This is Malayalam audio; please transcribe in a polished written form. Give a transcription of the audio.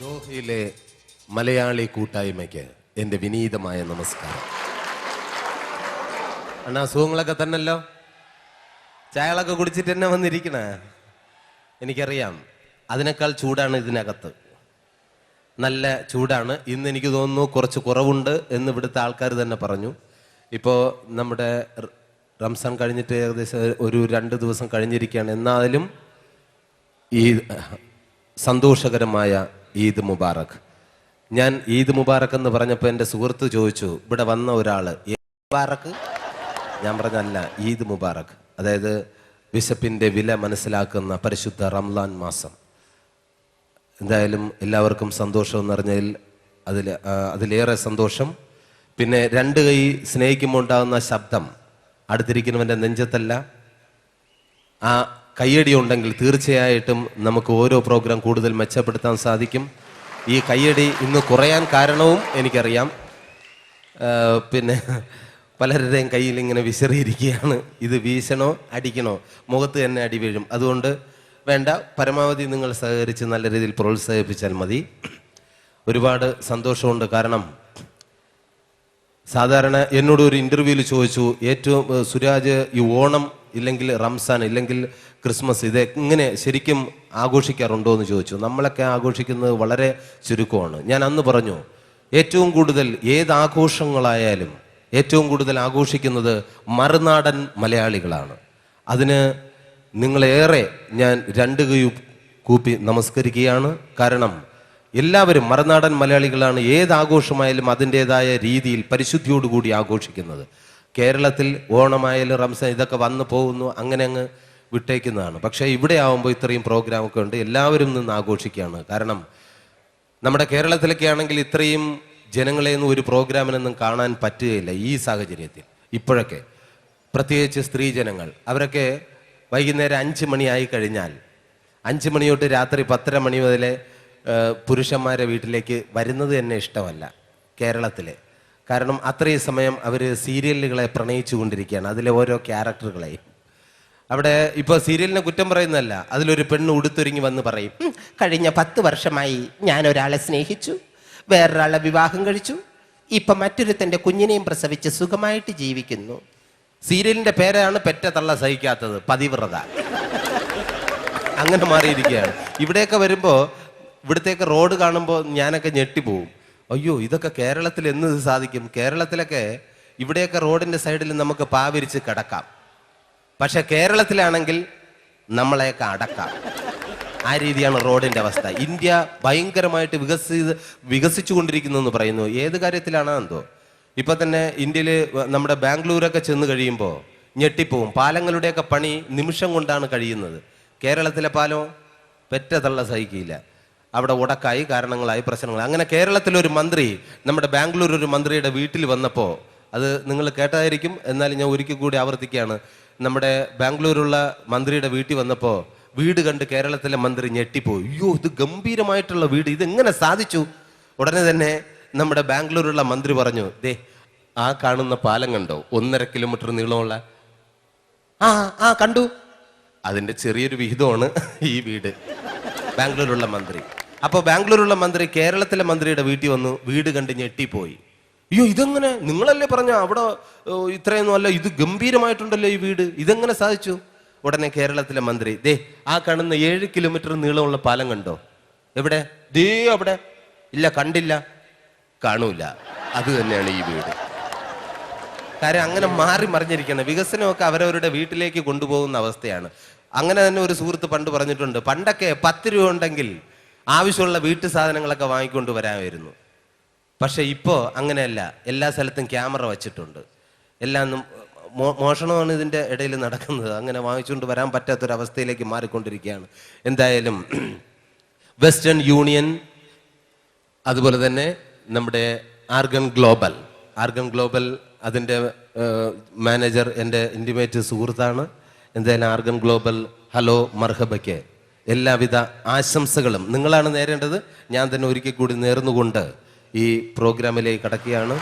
ദോഹയിലെ മലയാളി കൂട്ടായ്മയ്ക്ക് എൻ്റെ വിനീതമായ നമസ്കാരം. അണ്ണാ സുഖങ്ങളൊക്കെ തന്നല്ലോ? ചായകളൊക്കെ കുടിച്ചിട്ട് തന്നെ വന്നിരിക്കണേ. എനിക്കറിയാം അതിനേക്കാൾ ചൂടാണ് ഇതിനകത്ത്, നല്ല ചൂടാണ്. ഇന്ന് എനിക്ക് തോന്നുന്നു കുറച്ച് കുറവുണ്ട് എന്ന് ഇവിടുത്തെ ആൾക്കാർ തന്നെ പറഞ്ഞു. ഇപ്പോൾ നമ്മുടെ റംസാൻ കഴിഞ്ഞിട്ട് ഏകദേശം ഒരു 2 ദിവസം കഴിഞ്ഞിരിക്കുകയാണ്. എന്നാലും ഈ സന്തോഷകരമായ ഈദ് മുബാറക്. ഞാൻ ഈദ് മുബാറക് എന്ന് പറഞ്ഞപ്പോൾ എൻ്റെ സുഹൃത്ത് ചോദിച്ചു, ഇവിടെ വന്ന ഒരാൾ മുബാറക്? ഞാൻ പറഞ്ഞല്ല, ഈദ് മുബാറക്. അതായത് വിശപ്പിൻ്റെ വില മനസ്സിലാക്കുന്ന പരിശുദ്ധ റംലാൻ മാസം. എന്തായാലും എല്ലാവർക്കും സന്തോഷം എന്ന് പറഞ്ഞതിൽ അതിലേറെ സന്തോഷം. പിന്നെ 2 കൈ സ്നേഹിക്കുമ്പോൾ ഉണ്ടാകുന്ന ശബ്ദം അടുത്തിരിക്കുന്നവൻ്റെ നെഞ്ചത്തല്ല. ആ കയ്യടി ഉണ്ടെങ്കിൽ തീർച്ചയായിട്ടും നമുക്ക് ഓരോ പ്രോഗ്രാം കൂടുതൽ മെച്ചപ്പെടുത്താൻ സാധിക്കും. ഈ കയ്യടി ഇന്ന് കുറയാൻ കാരണവും എനിക്കറിയാം. പിന്നെ പലരുടെയും കയ്യിൽ ഇങ്ങനെ വിശറിയിരിക്കുകയാണ്. ഇത് വീശണോ അടിക്കണോ, മുഖത്ത് തന്നെ അടി വീഴും. അതുകൊണ്ട് വേണ്ട, പരമാവധി നിങ്ങൾ സഹകരിച്ച് നല്ല രീതിയിൽ പ്രോത്സാഹിപ്പിച്ചാൽ മതി. ഒരുപാട് സന്തോഷമുണ്ട്. കാരണം സാധാരണ എന്നോട് ഒരു ഇൻ്റർവ്യൂവിൽ ചോദിച്ചു, ഏറ്റവും സുരാജ് ഈ ഓണം ഇല്ലെങ്കിൽ റംസാൻ ഇല്ലെങ്കിൽ ക്രിസ്മസ് ഇതെങ്ങനെ ശരിക്കും ആഘോഷിക്കാറുണ്ടോ എന്ന് ചോദിച്ചു. നമ്മളൊക്കെ ആഘോഷിക്കുന്നത് വളരെ ചുരുക്കമാണ്. ഞാൻ അന്ന് പറഞ്ഞു, ഏറ്റവും കൂടുതൽ ഏത് ആഘോഷങ്ങളായാലും ഏറ്റവും കൂടുതൽ ആഘോഷിക്കുന്നത് മറുനാടൻ മലയാളികളാണ്. അതിന് നിങ്ങളേറെ ഞാൻ 2 കൈ കൂപ്പി നമസ്കരിക്കുകയാണ്. കാരണം എല്ലാവരും മറുനാടൻ മലയാളികളാണ്. ഏത് ആഘോഷമായാലും അതിൻ്റെതായ രീതിയിൽ പരിശുദ്ധിയോടുകൂടി ആഘോഷിക്കുന്നത്. കേരളത്തിൽ ഓണമായാലും റംസാൻ ഇതൊക്കെ വന്നു പോകുന്നു, അങ്ങനെ അങ്ങ് വിട്ടേക്കുന്നതാണ്. പക്ഷേ ഇവിടെ ആവുമ്പോൾ ഇത്രയും പ്രോഗ്രാമൊക്കെ ഉണ്ട്, എല്ലാവരും നിന്ന് ആഘോഷിക്കുകയാണ്. കാരണം നമ്മുടെ കേരളത്തിലൊക്കെ ആണെങ്കിൽ ഇത്രയും ജനങ്ങളെയൊന്നും ഒരു പ്രോഗ്രാമിനൊന്നും കാണാൻ പറ്റുകയില്ല ഈ സാഹചര്യത്തിൽ. ഇപ്പോഴൊക്കെ പ്രത്യേകിച്ച് സ്ത്രീ ജനങ്ങൾ, അവരൊക്കെ വൈകുന്നേരം 5 മണിയായി കഴിഞ്ഞാൽ 5 മണി തൊട്ട് രാത്രി 10:30 മണി മുതലേ പുരുഷന്മാരെ വീട്ടിലേക്ക് വരുന്നത് തന്നെ ഇഷ്ടമല്ല കേരളത്തിലെ. കാരണം അത്രയും സമയം അവർ സീരിയലുകളെ പ്രണയിച്ചു കൊണ്ടിരിക്കുകയാണ്, അതിലെ ഓരോ ക്യാരക്ടറുകളെയും. അവിടെ ഇപ്പോൾ സീരിയലിനെ കുറ്റം പറയുന്നതല്ല, അതിലൊരു പെണ്ണ് ഉടുത്തൊരുങ്ങി വന്ന് പറയും, കഴിഞ്ഞ 10 വർഷമായി ഞാൻ ഒരാളെ സ്നേഹിച്ചു, വേറൊരാളെ വിവാഹം കഴിച്ചു, ഇപ്പം മറ്റൊരുത്തൻ്റെ കുഞ്ഞിനെയും പ്രസവിച്ച് സുഖമായിട്ട് ജീവിക്കുന്നു. സീരിയലിൻ്റെ പേരാണ് പെറ്റ തള്ള സഹിക്കാത്തത്, പതിവ്രത. അങ്ങനെ മാറിയിരിക്കുകയാണ്. ഇവിടെയൊക്കെ വരുമ്പോൾ ഇവിടത്തേക്ക് റോഡ് കാണുമ്പോൾ ഞാനൊക്കെ ഞെട്ടിപ്പോവും. അയ്യോ, ഇതൊക്കെ കേരളത്തിൽ എന്ന് സാധിക്കും? കേരളത്തിലൊക്കെ ഇവിടെയൊക്കെ റോഡിൻ്റെ സൈഡിൽ നമുക്ക് പാവിരിച്ച് കിടക്കാം. പക്ഷെ കേരളത്തിലാണെങ്കിൽ നമ്മളെയൊക്കെ അടക്കാം. ആ രീതിയാണ് റോഡിൻ്റെ അവസ്ഥ. ഇന്ത്യ ഭയങ്കരമായിട്ട് വികസിച്ചു കൊണ്ടിരിക്കുന്നു എന്ന് പറയുന്നു. ഏത് കാര്യത്തിലാണോ എന്തോ. ഇപ്പൊ തന്നെ ഇന്ത്യയിൽ നമ്മുടെ ബാംഗ്ലൂരൊക്കെ ചെന്ന് കഴിയുമ്പോൾ ഞെട്ടിപ്പോവും. പാലങ്ങളുടെയൊക്കെ പണി നിമിഷം കൊണ്ടാണ് കഴിയുന്നത്. കേരളത്തിലെ പാലം പെറ്റ തള്ള സഹിക്കില്ല. അവിടെ ഉടക്കായി, കാരണങ്ങളായി, പ്രശ്നങ്ങളായി. അങ്ങനെ കേരളത്തിലൊരു മന്ത്രി നമ്മുടെ ബാംഗ്ലൂർ ഒരു മന്ത്രിയുടെ വീട്ടിൽ വന്നപ്പോൾ, അത് നിങ്ങൾ കേട്ടതായിരിക്കും, എന്നാലും ഞാൻ ഒരിക്കൽ കൂടി ആവർത്തിക്കുകയാണ്. നമ്മുടെ ബാംഗ്ലൂരുള്ള മന്ത്രിയുടെ വീട്ടിൽ വന്നപ്പോൾ വീട് കണ്ട് കേരളത്തിലെ മന്ത്രി ഞെട്ടിപ്പോയി. അയ്യോ, ഇത് ഗംഭീരമായിട്ടുള്ള വീട്, ഇതെങ്ങനെ സാധിച്ചു? ഉടനെ തന്നെ നമ്മുടെ ബാംഗ്ലൂരുള്ള മന്ത്രി പറഞ്ഞു, ദേ ആ കാണുന്ന പാലം കണ്ടോ, 1.5 കിലോമീറ്റർ നീളമുള്ള? ആ കണ്ടു. അതിൻ്റെ ചെറിയൊരു വിഹിതമാണ് ഈ വീട്. ബാംഗ്ലൂരുള്ള മന്ത്രി. അപ്പോൾ ബാംഗ്ലൂരുള്ള മന്ത്രി കേരളത്തിലെ മന്ത്രിയുടെ വീട്ടിൽ വന്നു, വീട് കണ്ട് ഞെട്ടിപ്പോയി. അയ്യോ, ഇതെങ്ങനെ? നിങ്ങളല്ലേ പറഞ്ഞ അവിടെ ഇത്രയൊന്നും അല്ല, ഇത് ഗംഭീരമായിട്ടുണ്ടല്ലോ ഈ വീട്, ഇതെങ്ങനെ സാധിച്ചു? ഉടനെ കേരളത്തിലെ മന്ത്രി, ദേ ആ കാണുന്ന 7 കിലോമീറ്റർ നീളമുള്ള പാലം കണ്ടോ? എവിടെ? ദേ അവിടെ. ഇല്ല, കണ്ടില്ല. കാണൂല. അത് തന്നെയാണ് ഈ വീട്. കാര്യം അങ്ങനെ മാറി മറിഞ്ഞിരിക്കണം. വികസനമൊക്കെ അവരവരുടെ വീട്ടിലേക്ക് കൊണ്ടുപോകുന്ന അവസ്ഥയാണ്. അങ്ങനെ തന്നെ ഒരു സുഹൃത്ത് പണ്ട് പറഞ്ഞിട്ടുണ്ട്, പണ്ടൊക്കെ 10 രൂപ ഉണ്ടെങ്കിൽ ആവശ്യമുള്ള വീട്ടു സാധനങ്ങളൊക്കെ വാങ്ങിക്കൊണ്ട് വരാമായിരുന്നു. പക്ഷെ ഇപ്പോൾ അങ്ങനെയല്ല. എല്ലാ സ്ഥലത്തും ക്യാമറ വച്ചിട്ടുണ്ട്. എല്ലാം മോഷണമാണ് ഇതിൻ്റെ ഇടയിൽ നടക്കുന്നത്. അങ്ങനെ വാങ്ങിച്ചുകൊണ്ട് വരാൻ പറ്റാത്തൊരവസ്ഥയിലേക്ക് മാറിക്കൊണ്ടിരിക്കുകയാണ്. എന്തായാലും വെസ്റ്റേൺ യൂണിയൻ, അതുപോലെ തന്നെ നമ്മുടെ ആർഗൺ ഗ്ലോബൽ അതിൻ്റെ മാനേജർ എൻ്റെ ഇൻറ്റിമേറ്റ് സുഹൃത്താണ്. എന്തായാലും ആർഗൺ ഗ്ലോബൽ ഹലോ മർഹബയ്ക്ക് എല്ലാവിധ ആശംസകളും നിങ്ങളാണ് നേരേണ്ടത്. ഞാൻ തന്നെ ഒരിക്കൽ കൂടി നേർന്നുകൊണ്ട് ഈ പ്രോഗ്രാമിലേക്ക് കടക്കുകയാണ്.